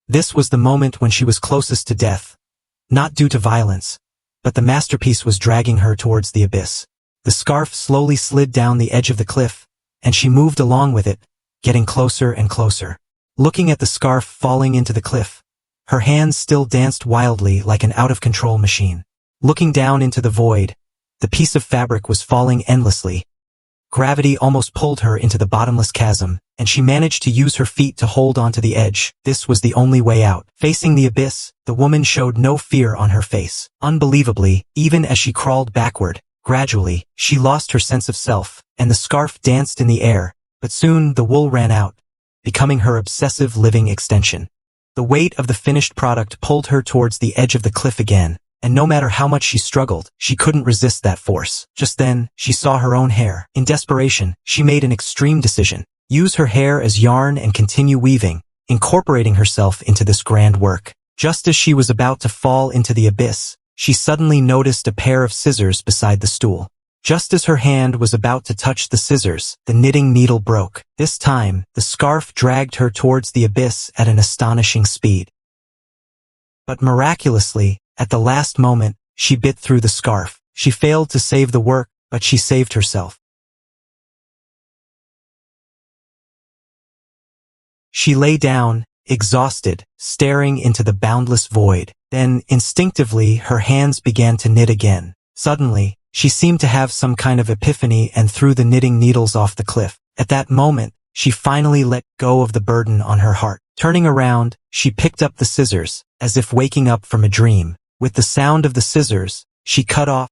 This was the moment when she was closest to death. Not due to violence, but the masterpiece was dragging her towards the abyss. The scarf slowly slid down the edge of the cliff, and she moved along with it, getting closer and closer. Looking at the scarf falling into the cliff, her hands still danced wildly like an out-of-control machine. Looking down into the void, the piece of fabric was falling endlessly. Gravity almost pulled her into the bottomless chasm, and she managed to use her feet to hold onto the edge. This was the only way out. Facing the abyss, the woman showed no fear on her face. Unbelievably, even as she crawled backward, gradually, she lost her sense of self, and the scarf danced in the air, but soon the wool ran out, becoming her obsessive living extension. The weight of the finished product pulled her towards the edge of the cliff again, and no matter how much she struggled, she couldn't resist that force. Just then, she saw her own hair. In desperation, she made an extreme decision. Use her hair as yarn and continue weaving, incorporating herself into this grand work. Just as she was about to fall into the abyss, she suddenly noticed a pair of scissors beside the stool. Just as her hand was about to touch the scissors, the knitting needle broke. This time, the scarf dragged her towards the abyss at an astonishing speed. But miraculously, at the last moment, she bit through the scarf. She failed to save the work, but she saved herself. She lay down, exhausted, staring into the boundless void. Then, instinctively, her hands began to knit again. Suddenly, she seemed to have some kind of epiphany and threw the knitting needles off the cliff. At that moment, she finally let go of the burden on her heart. Turning around, she picked up the scissors, as if waking up from a dream. With the sound of the scissors, she cut off